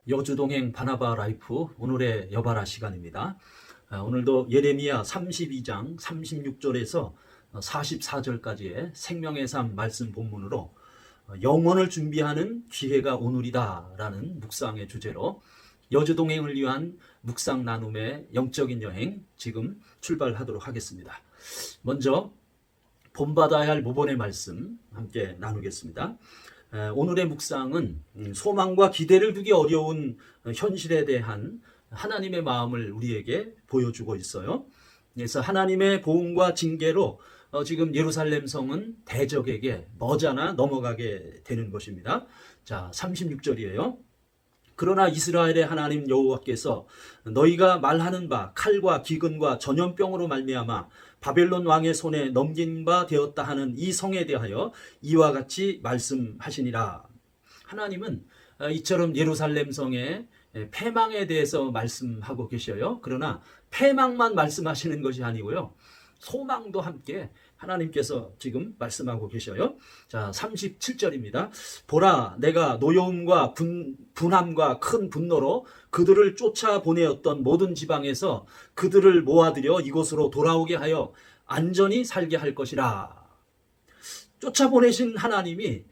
여주동행 바나바 라이프 오늘의 여바라 시간입니다. 오늘도 예레미야 32장 36절에서 44절까지의 생명의 삶 말씀 본문으로 영원을 준비하는 기회가 오늘이다 라는 묵상의 주제로 여주동행을 위한 묵상 나눔의 영적인 여행 지금 출발하도록 하겠습니다. 먼저 본받아야 할 모본의 말씀 함께 나누겠습니다. 오늘의 묵상은 소망과 기대를 두기 어려운 현실에 대한 하나님의 마음을 우리에게 보여주고 있어요. 그래서 하나님의 보응과 징계로 지금 예루살렘 성은 대적에게 머지않아 넘어가게 되는 것입니다. 자, 36절이에요. 그러나 이스라엘의 하나님 여호와께서 너희가 말하는 바 칼과 기근과 전염병으로 말미암아 바벨론 왕의 손에 넘긴 바 되었다 하는 이 성에 대하여 이와 같이 말씀하시니라. 하나님은 이처럼 예루살렘 성의 패망에 대해서 말씀하고 계셔요. 그러나 패망만 말씀하시는 것이 아니고요, 소망도 함께 하나님께서 지금 말씀하고 계셔요. 자, 37절입니다. 보라, 내가 노여움과 분함과 큰 분노로 그들을 쫓아보내었던 모든 지방에서 그들을 모아들여 이곳으로 돌아오게 하여 안전히 살게 할 것이라. 쫓아보내신 하나님이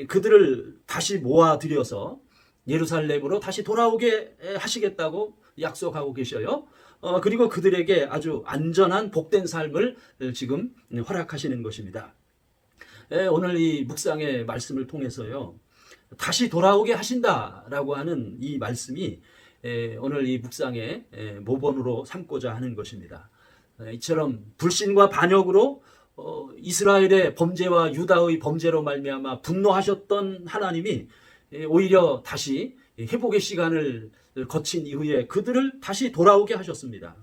그들을 다시 모아들여서 예루살렘으로 다시 돌아오게 하시겠다고 약속하고 계셔요. 그리고 그들에게 아주 안전한 복된 삶을 지금 허락하시는 것입니다. 오늘 이 묵상의 말씀을 통해서요, 다시 돌아오게 하신다라고 하는 이 말씀이 오늘 이 묵상의 모본으로 삼고자 하는 것입니다. 이처럼 불신과 반역으로 이스라엘의 범죄와 유다의 범죄로 말미암아 분노하셨던 하나님이 오히려 다시 회복의 시간을 거친 이후에 그들을 다시 돌아오게 하셨습니다.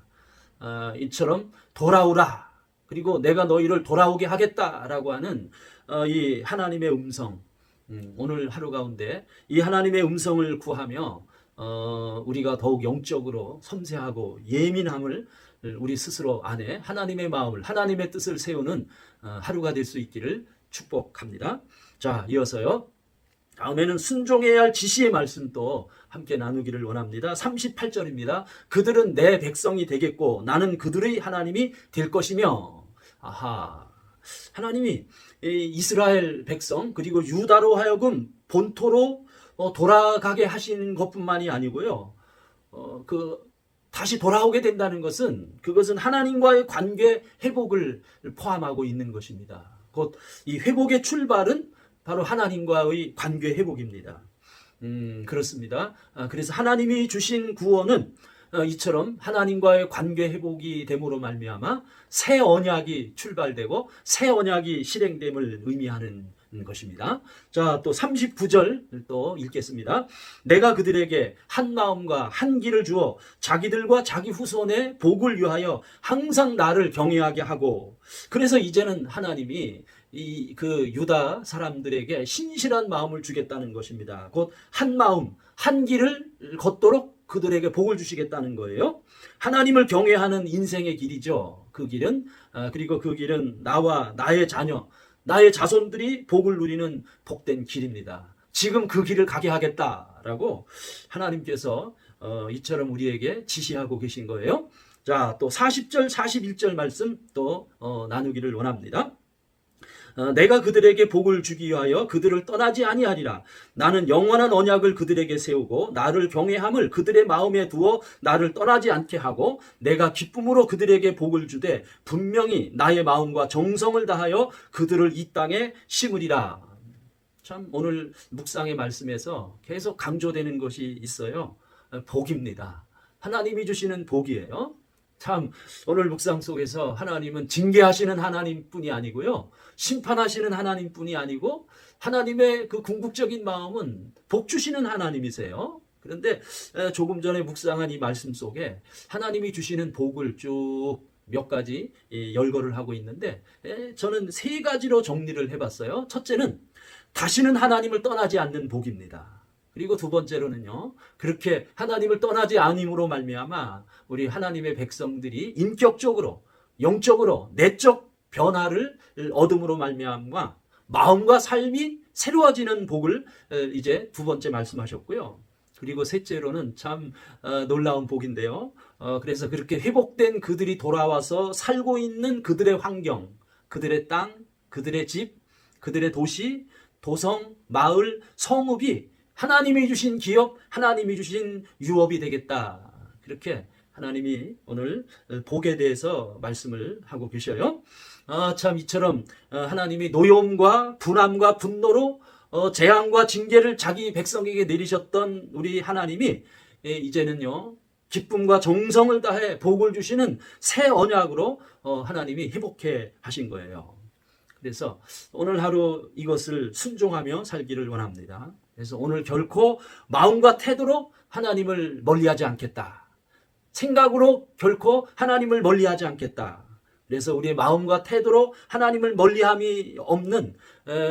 이처럼 돌아오라, 그리고 내가 너희를 돌아오게 하겠다라고 하는 이 하나님의 음성, 오늘 하루 가운데 이 하나님의 음성을 구하며 우리가 더욱 영적으로 섬세하고 예민함을 우리 스스로 안에 하나님의 마음을, 하나님의 뜻을 세우는 하루가 될 수 있기를 축복합니다. 자, 이어서요, 다음에는 순종해야 할 지시의 말씀도 함께 나누기를 원합니다. 38절입니다. 그들은 내 백성이 되겠고 나는 그들의 하나님이 될 것이며. 하나님이 이스라엘 백성 그리고 유다로 하여금 본토로 돌아가게 하시는 것뿐만이 아니고요, 다시 돌아오게 된다는 것은 그것은 하나님과의 관계 회복을 포함하고 있는 것입니다. 곧 이 회복의 출발은 바로 하나님과의 관계 회복입니다. 그렇습니다. 그래서 하나님이 주신 구원은 이처럼 하나님과의 관계 회복이 됨으로 말미암아 새 언약이 출발되고 새 언약이 실행됨을 의미하는 것입니다. 자, 또 39절 또 읽겠습니다. 내가 그들에게 한 마음과 한 길을 주어 자기들과 자기 후손의 복을 위하여 항상 나를 경외하게 하고. 그래서 이제는 하나님이 그 유다 사람들에게 신실한 마음을 주겠다는 것입니다. 곧 한 마음, 한 길을 걷도록 그들에게 복을 주시겠다는 거예요. 하나님을 경외하는 인생의 길이죠. 그 길은, 그리고 그 길은 나와 나의 자녀, 나의 자손들이 복을 누리는 복된 길입니다. 지금 그 길을 가게 하겠다라고 하나님께서 이처럼 우리에게 지시하고 계신 거예요. 자, 또 40절, 41절 말씀 또 나누기를 원합니다. 내가 그들에게 복을 주기 위하여 그들을 떠나지 아니하리라. 나는 영원한 언약을 그들에게 세우고 나를 경외함을 그들의 마음에 두어 나를 떠나지 않게 하고 내가 기쁨으로 그들에게 복을 주되 분명히 나의 마음과 정성을 다하여 그들을 이 땅에 심으리라. 참, 오늘 묵상의 말씀에서 계속 강조되는 것이 있어요. 복입니다. 하나님이 주시는 복이에요. 참, 오늘 묵상 속에서 하나님은 징계하시는 하나님뿐이 아니고요, 심판하시는 하나님뿐이 아니고 하나님의 그 궁극적인 마음은 복 주시는 하나님이세요. 그런데 조금 전에 묵상한 이 말씀 속에 하나님이 주시는 복을 쭉 몇 가지 열거를 하고 있는데, 저는 세 가지로 정리를 해봤어요. 첫째는 다시는 하나님을 떠나지 않는 복입니다. 그리고 두 번째로는요, 그렇게 하나님을 떠나지 않음으로 말미암아 우리 하나님의 백성들이 인격적으로, 영적으로, 내적 변화를 얻음으로 말미암아 마음과 삶이 새로워지는 복을 이제 두 번째 말씀하셨고요. 그리고 셋째로는 참 놀라운 복인데요. 그래서 그렇게 회복된 그들이 돌아와서 살고 있는 그들의 환경, 그들의 땅, 그들의 집, 그들의 도시, 도성, 마을, 성읍이 하나님이 주신 기업, 하나님이 주신 유업이 되겠다. 그렇게 하나님이 오늘 복에 대해서 말씀을 하고 계셔요. 참 이처럼 하나님이 노여움과 분함과 분노로 재앙과 징계를 자기 백성에게 내리셨던 우리 하나님이 이제는요 기쁨과 정성을 다해 복을 주시는 새 언약으로 하나님이 회복해 하신 거예요. 그래서 오늘 하루 이것을 순종하며 살기를 원합니다. 그래서 오늘 결코 마음과 태도로 하나님을 멀리하지 않겠다. 생각으로 결코 하나님을 멀리하지 않겠다. 그래서 우리의 마음과 태도로 하나님을 멀리함이 없는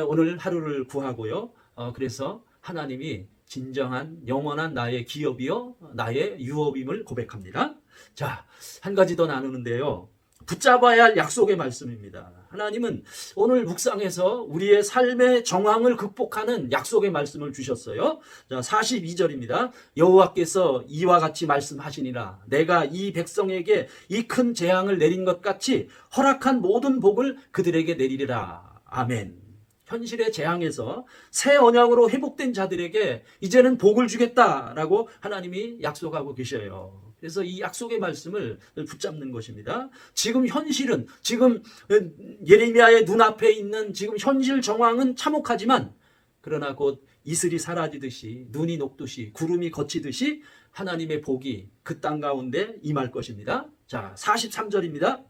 오늘 하루를 구하고요. 그래서 하나님이 진정한 영원한 나의 기업이요 나의 유업임을 고백합니다. 자, 한 가지 더 나누는데요. 붙잡아야 할 약속의 말씀입니다. 하나님은 오늘 묵상에서 우리의 삶의 정황을 극복하는 약속의 말씀을 주셨어요. 자, 42절입니다. 여호와께서 이와 같이 말씀하시니라. 내가 이 백성에게 이 큰 재앙을 내린 것 같이 허락한 모든 복을 그들에게 내리리라. 아멘. 현실의 재앙에서 새 언약으로 회복된 자들에게 이제는 복을 주겠다라고 하나님이 약속하고 계셔요. 그래서 이 약속의 말씀을 붙잡는 것입니다. 지금 현실은, 지금 예레미야의 눈앞에 있는 지금 현실 정황은 참혹하지만 그러나 곧 이슬이 사라지듯이 눈이 녹듯이 구름이 걷히듯이 하나님의 복이 그 땅 가운데 임할 것입니다. 자, 43절입니다.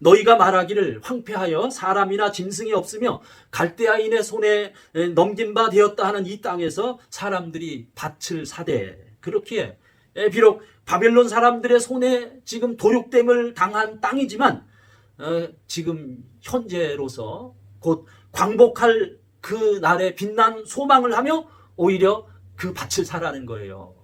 너희가 말하기를 황폐하여 사람이나 짐승이 없으며 갈대아인의 손에 넘긴 바 되었다 하는 이 땅에서 사람들이 밭을 사되, 그렇기에 비록 바벨론 사람들의 손에 지금 도륙됨을 당한 땅이지만 지금 현재로서 곧 광복할 그 날에 빛난 소망을 하며 오히려 그 밭을 사라는 거예요.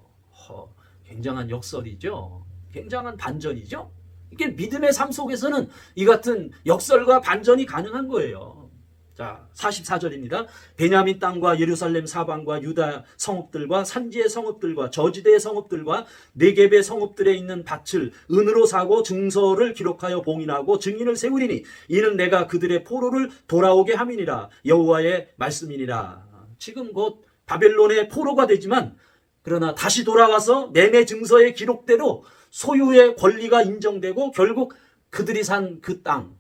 굉장한 역설이죠. 굉장한 반전이죠. 이게 믿음의 삶 속에서는 이 같은 역설과 반전이 가능한 거예요. 자, 44절입니다. 베냐민 땅과 예루살렘 사방과 유다 성읍들과 산지의 성읍들과 저지대의 성읍들과 네겝의 성읍들에 있는 밭을 은으로 사고 증서를 기록하여 봉인하고 증인을 세우리니 이는 내가 그들의 포로를 돌아오게 함이니라. 여호와의 말씀이니라. 지금 곧 바벨론의 포로가 되지만 그러나 다시 돌아와서 매매 증서의 기록대로 소유의 권리가 인정되고 결국 그들이 산 그 땅,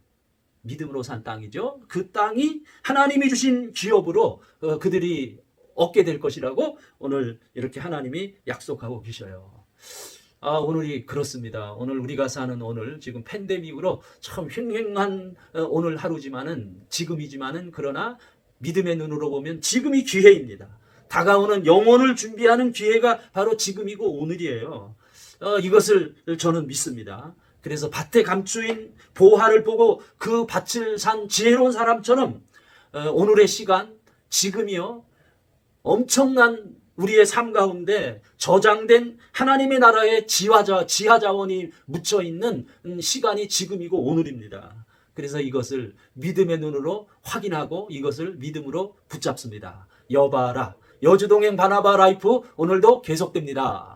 믿음으로 산 땅이죠. 그 땅이 하나님이 주신 기업으로 그들이 얻게 될 것이라고 오늘 이렇게 하나님이 약속하고 계셔요. 오늘이 그렇습니다. 오늘 우리가 사는 오늘 지금 팬데믹으로 참 횡행한 오늘 하루지만은 지금이지만은 그러나 믿음의 눈으로 보면 지금이 기회입니다. 다가오는 영혼을 준비하는 기회가 바로 지금이고 오늘이에요. 이것을 저는 믿습니다. 그래서 밭에 감추인 보화를 보고 그 밭을 산 지혜로운 사람처럼 오늘의 시간, 지금이요 엄청난 우리의 삶 가운데 저장된 하나님의 나라의 지하자원이 묻혀있는 시간이 지금이고 오늘입니다. 그래서 이것을 믿음의 눈으로 확인하고 이것을 믿음으로 붙잡습니다. 여바라, 여주동행 바나바 라이프 오늘도 계속됩니다.